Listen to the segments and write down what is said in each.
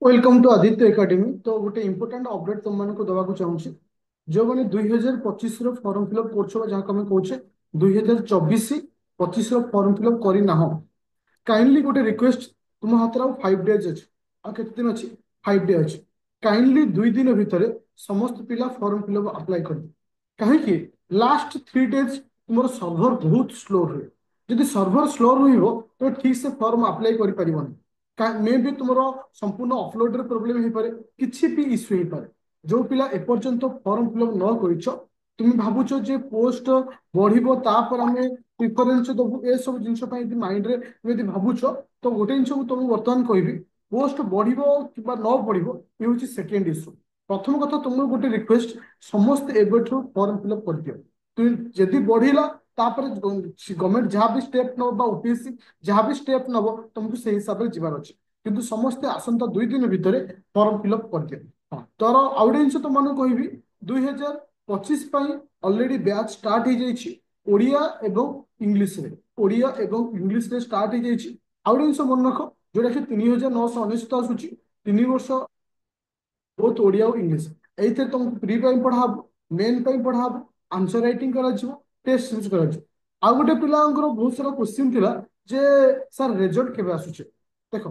Welcome to Aditya academy. तो गोटे important update तुम मानक देवाक चाहूँगी। जो मैंने 2025 फॉर्म फिलअप कर जहाँ आम कहे 2024-25 फॉर्म फिलअप करना काइंडली गोटे रिक्वेस्ट तुम हाथ में 5 डेज अच्छे आते दिन अच्छी 5 डे अच्छे काइंडली 2 दिन भितर समस्त पिला फॉर्म फिलअप अप्लाई कर कहीं लास्ट 3 डेज तुम सर्भर बहुत स्लो रुहे। जदि सर्भर स्लो रही तो ठीक से फॉर्म अप्लाई कर मे भी तुम संपूर्ण अपलोड प्रोब्लेम हो पारे किसी भी इश्यू हो पारे। जो पिला एपर्यंत फॉर्म फिलअप न कर तुम भावुच जे पोस्ट बढ़ो तापर आम प्रिफरेन्स दबु ए सब जिन माइंड रे भावुच तो गोटे जिन तुम बर्तमान कहि पोस्ट बढ़ो कि न बढ़ो ये हूँ सेकेंड इश्यू। प्रथम कथा तुम गोटे रिक्वेस्ट समस्त एबेठू फॉर्म फिलअप कर दियो। तुम जदि बढ़िला तापर गवर्नमेंट जहाँ भी स्टेप नब ओपीएससी जहाँ भी स्टेप नब तुमको से हिसाब से जीवार अच्छे किंतु समस्ते आसंता 2 दिन भितर फॉर्म फिलअप कर दियो। हाँ तोर आउ गए जिन तुम कहि 2025 ऑलरेडी बैच स्टार्ट हो जाइए ओडिया एवं इंग्लिश रे ओडिया एवं इंग्लिश रे स्टार्ट हो जाइए। आउ गए जिन मन रख जोटा कि 3999 आसूची 3 वर्ष बोथ ओडिया और इंग्लिश एथे तुमको प्री पढ़ा मेन पढ़ा आंसर राइटिंग टेस्ट सीरीज आउ गोटे पिलांकर बहुत सारा क्वेश्चन थिला जे सर रिजल्ट केबे आसुचे। देखो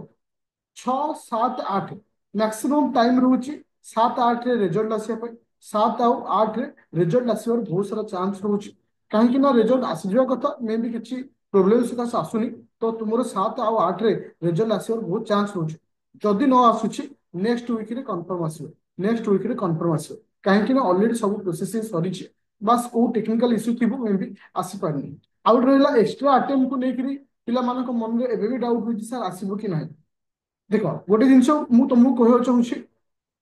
6, 7, 8 मैक्सिमम टाइम रोचे 7, 8 रिजल्ट आसपा 7 और 8 रिजल्ट आसवर बहुत सारा चांस रोचे कहीं रिजल्ट आसीजा कथा मे भी किसी प्रोब्लेम सकाश आसुनी तो तुम 7 और 8 रिजल्ट आसवर बहुत चांस रोचे। जदि न आसुची नेक्स्ट वीक रे कंफर्म आसो नेक्स्ट वीक रे कंफर्म आसो कहीं ऑलरेडी सब प्रोसेसिंग सरी बस को टेक्निकल इश्यू थी मे भी आसीपारनी। आउ रहा एक्सट्रा अटेम्प्ट को लेकर पिला मन में एबे भी डाउट होती सर आसब कि ना। देख गोटे जिन तुमको कह चाहूँगी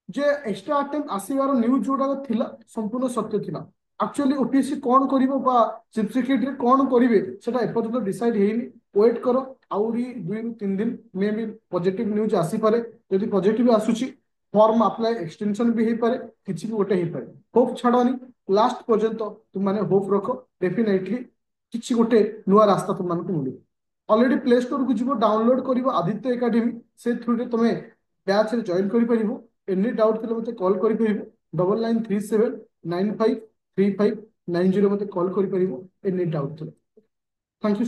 जे एक्सट्रा अटेम्प्ट आसवर न्यूज जोड़ा थिला संपूर्ण सत्य थिला। एक्चुअली ओपीएससी कौन करिवो बा चीफ सेक्रेटरी कौन करिवे सेटा एपर्यंत डिसाइड हेनी। वेट करो आउरी 2 ରୁ 3 दिन मे भी पॉजिटिव न्यूज आसी पारे। जदि पॉजिटिव आसुची फॉर्म अप्लाई एक्सटेंशन भी हो पारे किसी भी गोटे हो पारे। होप छाड़नी लास्ट पर्यंत तुम माने होप रख डेफिनेटली किसी गोटे नुआ रास्ता तुम मानक मिले। ऑलरेडी प्ले स्टोर को जीव डाउनलोड कर आदित्य एकेडमी से थ्रू तुम बैच जॉइन कर एनी डाउट थे मत कॉल कर 9937953590 मत कॉल कर एनी डाउट थे। Thank you.